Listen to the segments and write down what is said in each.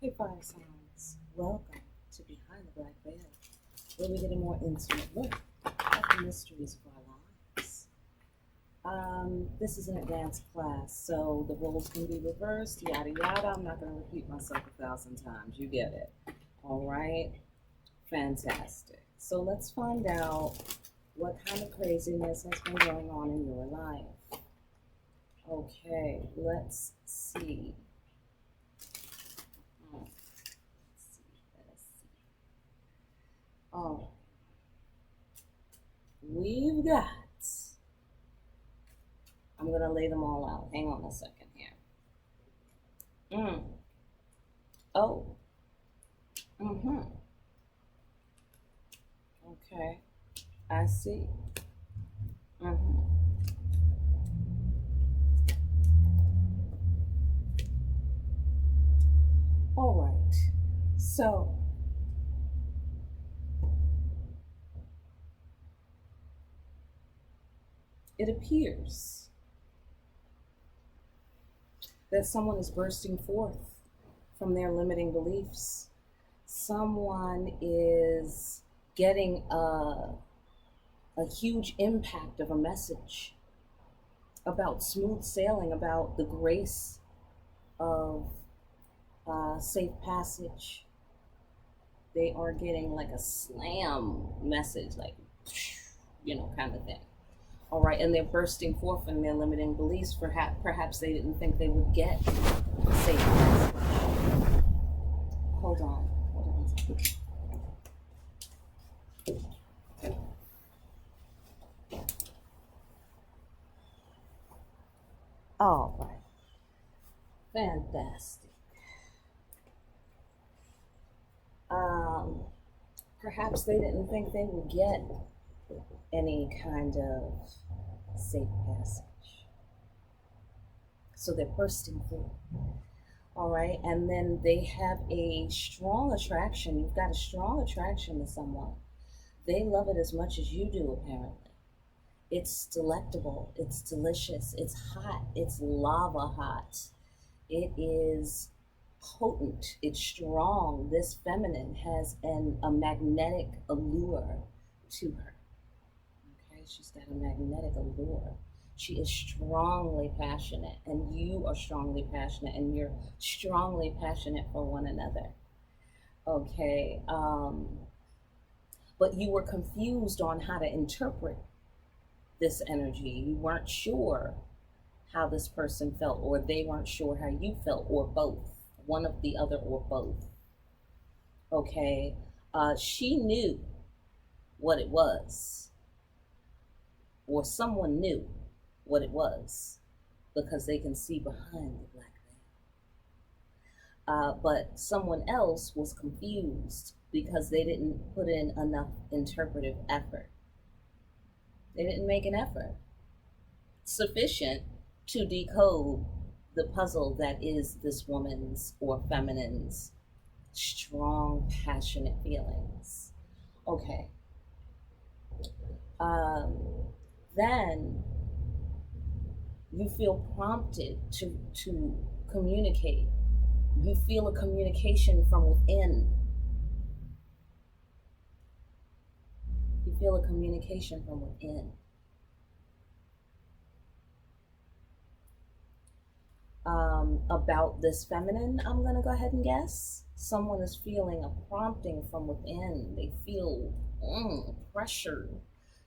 Hey fire signs, welcome to Behind the Black Veil, where we get a more intimate look at the mysteries of our lives. This is an advanced class, so the roles can be reversed, yada yada. I'm not going to repeat myself 1,000 times. You get it. All right? Fantastic. So let's find out what kind of craziness has been going on in your life. Okay, let's see. Let's see. Oh, we've got. I'm going to lay them all out. Hang on a second here. Mm. Oh. Mm-hmm. Okay. I see. Mm-hmm. All right. So, it appears that someone is bursting forth from their limiting beliefs. Someone is getting a huge impact of a message about smooth sailing, about the grace of safe passage. They are getting like a slam message, like, kind of thing. All right, and they're bursting forth from their limiting beliefs. Perhaps they didn't think they would get safe passage. Hold on. Hold on. All right. Fantastic. Um, Perhaps they didn't think they would get any kind of safe passage. So they're bursting through. All right. And then they have a strong attraction. You've got a strong attraction to someone. They love it as much as you do, apparently. It's delectable. It's delicious. It's hot. It's lava hot. It is potent. It's strong. This feminine has a magnetic allure to her. Okay, she's got a magnetic allure. She is strongly passionate, and you are strongly passionate, and you're strongly passionate for one another. Okay, but you were confused on how to interpret this energy. You weren't sure how this person felt, or they weren't sure how you felt, or both, one of the other, or both. Okay, she knew what it was, or someone knew what it was, because they can see behind the black veil. But someone else was confused because they didn't put in enough interpretive effort. They didn't make an effort sufficient to decode the puzzle that is this woman's or feminine's strong, passionate feelings. Okay. Um, then you feel prompted to communicate. You feel a communication from within. You feel a communication from within. About this feminine, I'm going to go ahead and guess. Someone is feeling a prompting from within. They feel pressured.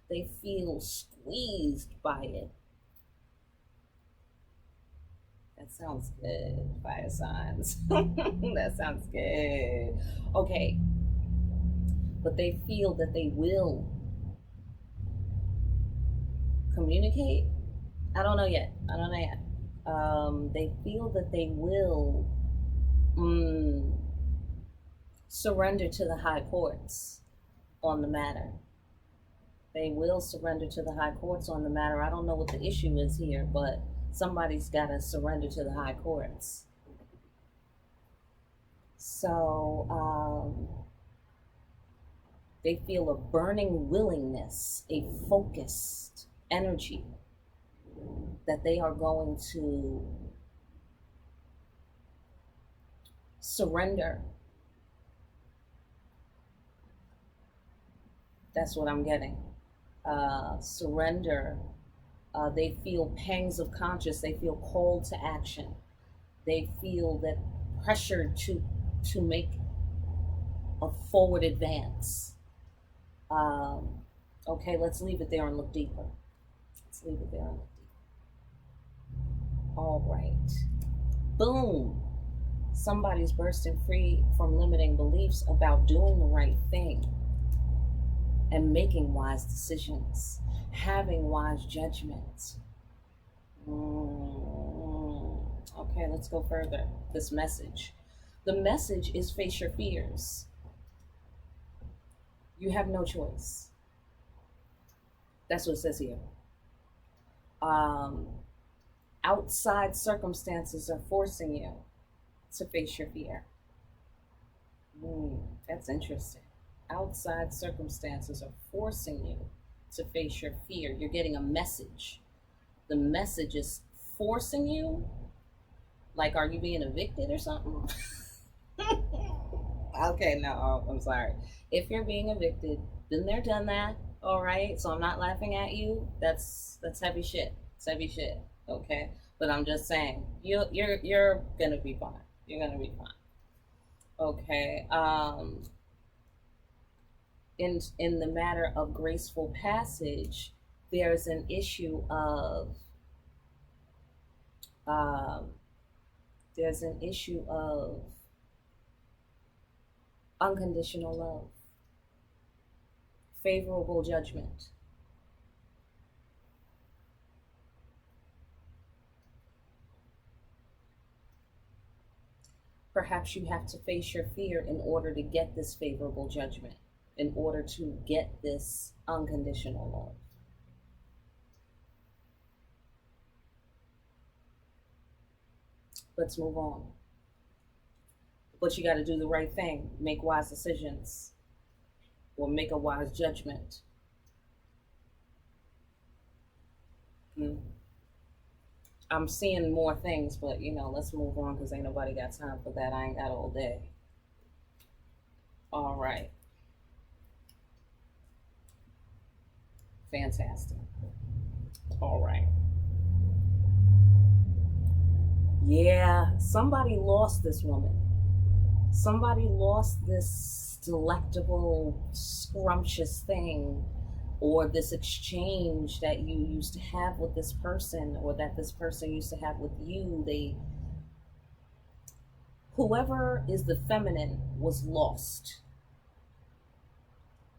They feel squeezed by it. That sounds good, fire signs. That sounds good. Okay, but they feel that they will communicate. I don't know yet. I don't know yet. They feel that they will surrender to the high courts on the matter. They will surrender to the high courts on the matter. I don't know what the issue is here, but somebody's got to surrender to the high courts. So they feel a burning willingness, a focused energy that they are going to Surrender. That's what I'm getting. Surrender. They feel pangs of conscience. They feel called to action. They feel that pressure to make a forward advance. Um, okay, let's leave it there and look deeper. Let's leave it there and look deeper. All right. Boom. Somebody's bursting free from limiting beliefs about doing the right thing and making wise decisions, having wise judgments. Okay, let's go further. This message. The message is face your fears. You have no choice. That's what it says here. Um, Outside circumstances are forcing you to face your fear. That's interesting. Outside circumstances are forcing you to face your fear. You're getting a message. The message is forcing you. Like, are you being evicted or something? Okay, no, I'm sorry. If you're being evicted, been there, done that. All right, so I'm not laughing at you. That's heavy shit. It's heavy shit. Okay, but I'm just saying you're gonna be fine. You're gonna be fine. Okay. In the matter of graceful passage, there's an issue of um, there's an issue of unconditional love, favorable judgment. Perhaps you have to face your fear in order to get this favorable judgment, in order to get this unconditional love. Let's move on. But you got to do the right thing, make wise decisions, or make a wise judgment. Hmm. I'm seeing more things, but let's move on because ain't nobody got time for that. I ain't got all day. All right. Fantastic. All right. Yeah, somebody lost this woman. Somebody lost this delectable, scrumptious thing, or this exchange that you used to have with this person, or that this person used to have with you. Whoever is the feminine was lost.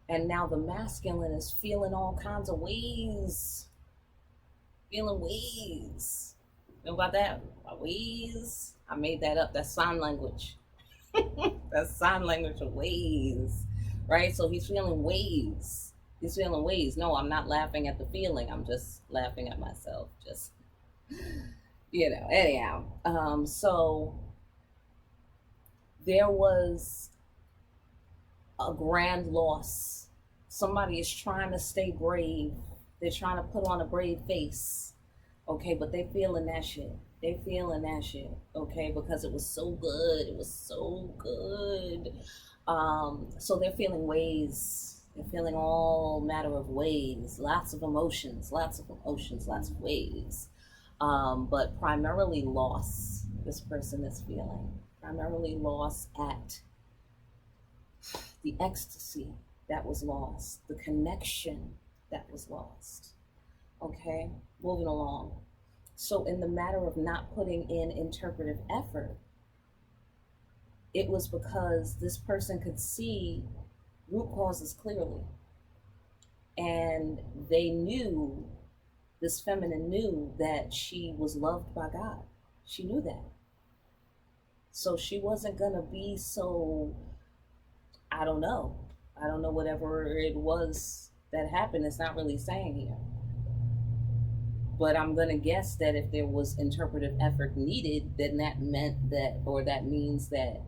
And now the masculine is feeling all kinds of ways. Feeling ways. Know about that? Ways? I made that up. That's sign language. That's sign language of ways. Right? So he's feeling ways. He's feeling ways. No, I'm not laughing at the feeling. I'm just laughing at myself. Just, anyhow. So there was a grand loss. Somebody is trying to stay brave. They're trying to put on a brave face. Okay, but they feeling that shit. They feeling that shit. Okay, because it was so good. It was so good. So they're feeling ways. They're feeling all matter of ways. Lots of emotions. Lots of emotions. Lots of ways. But primarily loss. This person is feeling primarily loss at the ecstasy that was lost, the connection that was lost. Okay, moving along. So, in the matter of not putting in interpretive effort, it was because this person could see root causes clearly. And they knew, this feminine knew that she was loved by God. She knew that. So, she wasn't going to be so, I don't know. I don't know whatever it was that happened. It's not really saying here. But I'm going to guess that if there was interpretive effort needed, then that meant that, or that means that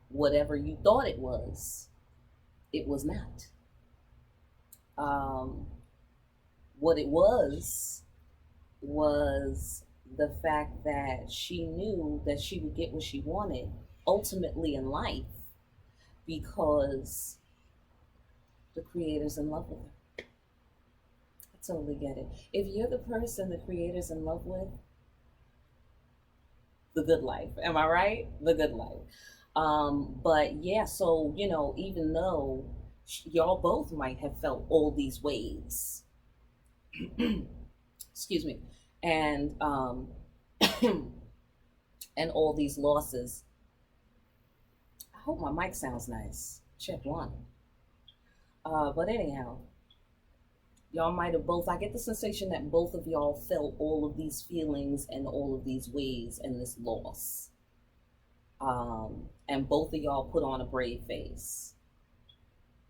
whatever you thought it was not. What it was the fact that she knew that she would get what she wanted ultimately in life because the creator's in love with her. I totally get it. If you're the person the creator's in love with, the good life. Am I right? The good life. But yeah, so even though y'all both might have felt all these ways, excuse me, and and all these losses. I hope my mic sounds nice. Check one. But anyhow, y'all might have both. I get the sensation that both of y'all felt all of these feelings and all of these ways and this loss. And both of y'all put on a brave face.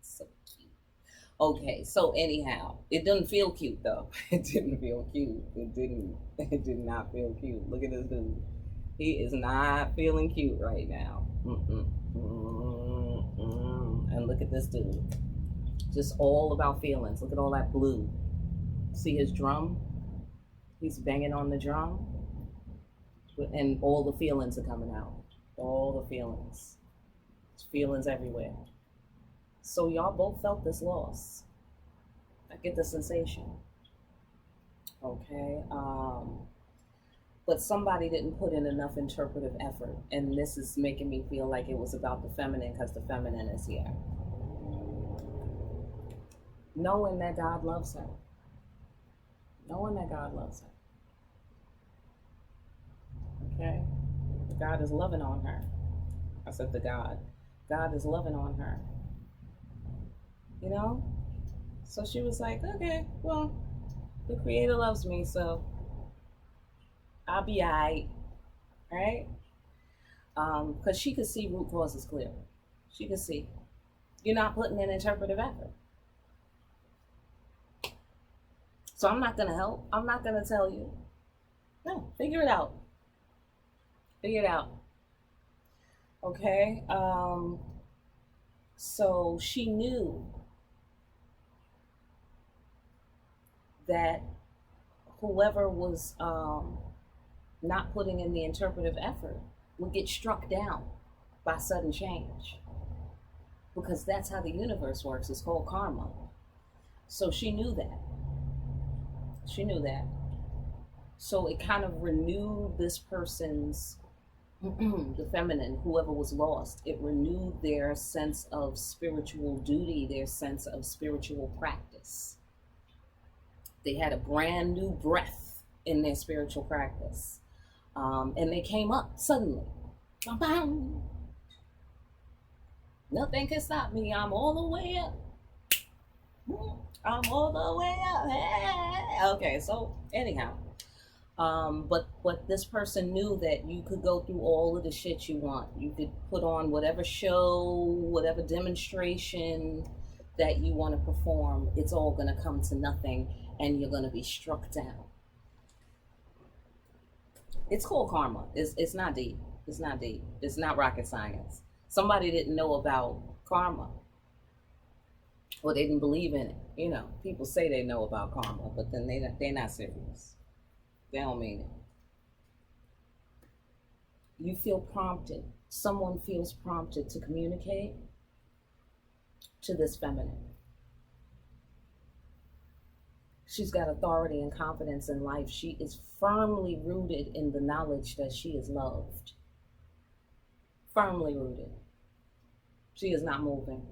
So cute. Okay, so anyhow, it didn't feel cute though. It didn't feel cute. It didn't. It did not feel cute. Look at this dude. He is not feeling cute right now. And look at this dude. Just all about feelings. Look at all that blue. See his drum? He's banging on the drum. And all the feelings are coming out. All the feelings. There's feelings everywhere. So y'all both felt this loss. I get the sensation. Okay. But somebody didn't put in enough interpretive effort. And this is making me feel like it was about the feminine because the feminine is here. Knowing that God loves her. Knowing that God loves her. Okay? God is loving on her. I said the God. God is loving on her. You know? So she was like, okay, well, the Creator loves me, so I'll be all right. Right? Because she could see root causes clearly. She could see. You're not putting in interpretive effort. So I'm not going to help. I'm not going to tell you. No, figure it out. Figure it out. Okay? So she knew that whoever was not putting in the interpretive effort would get struck down by sudden change. Because that's how the universe works. It's called karma. So she knew that. She knew that. So it kind of renewed this person's, the feminine, whoever was lost, it renewed their sense of spiritual duty, their sense of spiritual practice. They had a brand new breath in their spiritual practice. And they came up suddenly. Bam! Nothing can stop me. I'm all the way up. I'm all the way up. Hey. Okay, so anyhow. But this person knew that you could go through all of the shit you want. You could put on whatever show, whatever demonstration that you want to perform. It's all going to come to nothing and you're going to be struck down. It's called karma. It's not deep. It's not deep. It's not rocket science. Somebody didn't know about karma. Or they didn't believe in it. You know, people say they know about karma, but then they're not serious. They don't mean it. You feel prompted. Someone feels prompted to communicate to this feminine. She's got authority and confidence in life. She is firmly rooted in the knowledge that she is loved. Firmly rooted. She is not moving.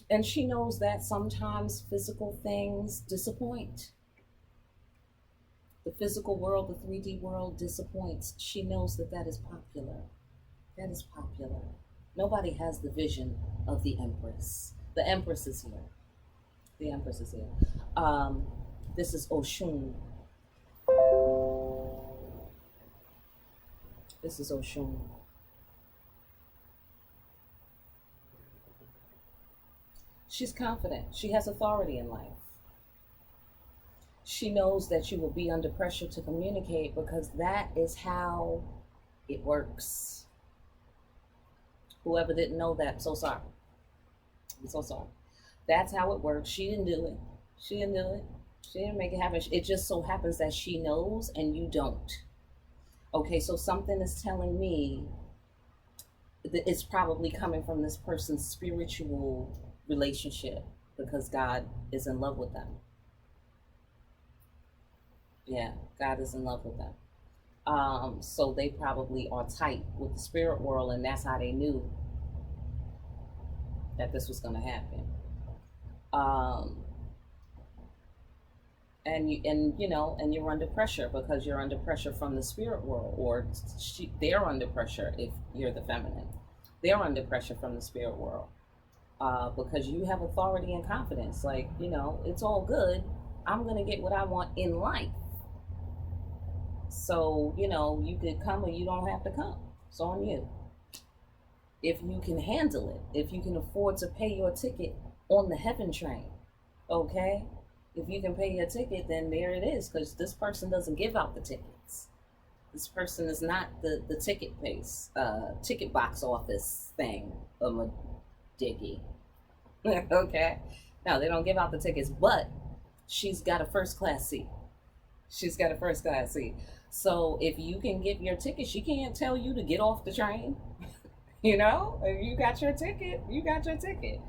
And she knows that sometimes physical things disappoint. The physical world, the 3D world disappoints. She knows that that is popular. That is popular. Nobody has the vision of the Empress. The Empress is here. The Empress is here. This is Oshun. This is Oshun. She's confident. She has authority in life. She knows that you will be under pressure to communicate because that is how it works. Whoever didn't know that, I'm so sorry. I'm so sorry. That's how it works. She didn't do it. She didn't do it. She didn't make it happen. It just so happens that she knows and you don't. Okay, so something is telling me it's probably coming from this person's spiritual relationship because God is in love with them. Yeah, God is in love with them. So they probably are tight with the spirit world, and that's how they knew that this was going to happen. Um, and you're under pressure because you're under pressure from the spirit world, or they're under pressure if you're the feminine. They're under pressure from the spirit world because you have authority and confidence. Like, it's all good. I'm going to get what I want in life. So, you could come or you don't have to come. It's on you. If you can handle it, if you can afford to pay your ticket on the heaven train, okay? If you can pay your ticket, then there it is, because this person doesn't give out the tickets. This person is not the ticket box office thing of a diggy. Okay? No, they don't give out the tickets, but she's got a first class seat. She's got a first class seat. So if you can get your ticket, she can't tell you to get off the train. If you got your ticket, you got your ticket.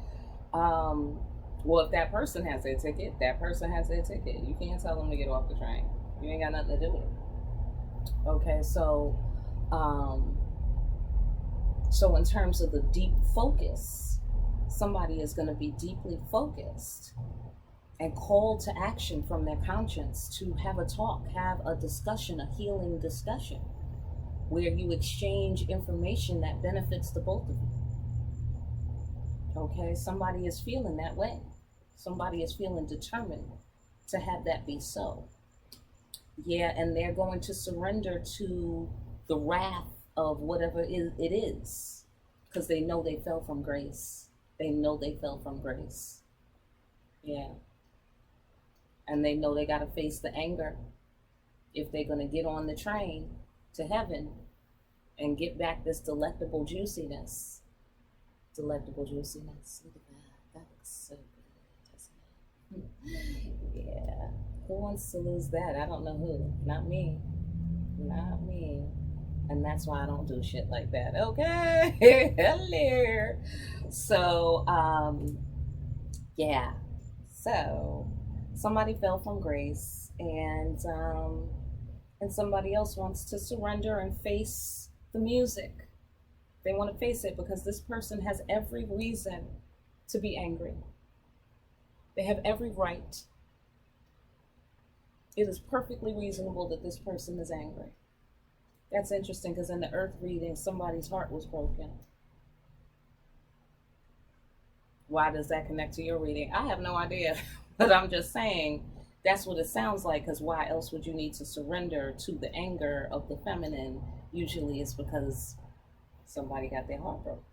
Well, if that person has their ticket, that person has their ticket. You can't tell them to get off the train. You ain't got nothing to do with it. Okay, so in terms of the deep focus, somebody is going to be deeply focused and called to action from their conscience to have a talk, have a discussion, a healing discussion, where you exchange information that benefits the both of you. Okay, somebody is feeling that way. Somebody is feeling determined to have that be so. Yeah, and they're going to surrender to the wrath of whatever it is, because they know they fell from grace. They know they fell from grace. Yeah. And they know they got to face the anger if they're going to get on the train to heaven and get back this delectable juiciness. Delectable juiciness. Look at that. That looks so good, doesn't it? Yeah. Who wants to lose that? I don't know who. Not me. Not me. And that's why I don't do shit like that. Okay. Hello. So, yeah. So, somebody fell from grace, and somebody else wants to surrender and face the music. They want to face it because this person has every reason to be angry. They have every right. It is perfectly reasonable that this person is angry. That's interesting because in the earth reading, somebody's heart was broken. Why does that connect to your reading? I have no idea, but I'm just saying that's what it sounds like, because why else would you need to surrender to the anger of the feminine? Usually it's because somebody got their heart broken.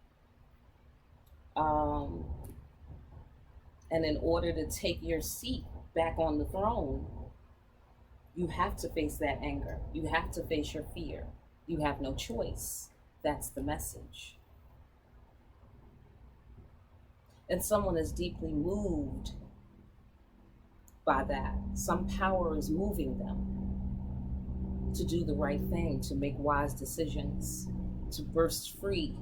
And in order to take your seat back on the throne, you have to face that anger. You have to face your fear. You have no choice. That's the message. And someone is deeply moved by that. Some power is moving them to do the right thing, to make wise decisions, to burst free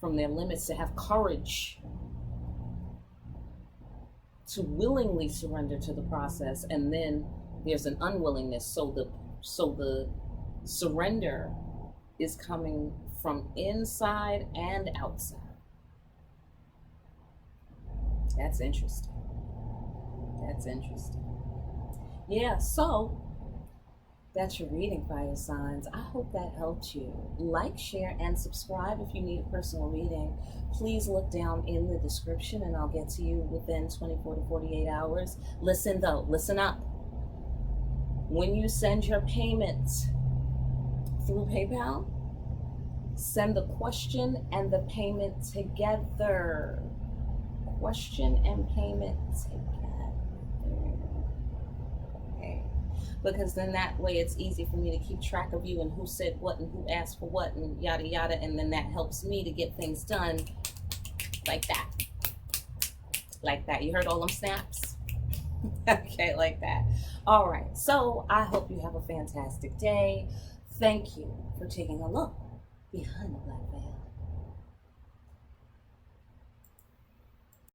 from their limits, to have courage, to willingly surrender to the process. And then there's an unwillingness. So the surrender is coming from inside and outside. That's interesting. That's interesting. Yeah, so that's your reading, fire signs. I hope that helped you. Like, share, and subscribe if you need a personal reading. Please look down in the description and I'll get to you within 24 to 48 hours. Listen though, listen up. When you send your payment through PayPal, send the question and the payment together. Question and payment together. Okay. Because then that way it's easy for me to keep track of you and who said what and who asked for what and yada yada, and then that helps me to get things done like that. Like that. You heard all them snaps? Okay, like that. All right. So I hope you have a fantastic day. Thank you for taking a look behind the black veil.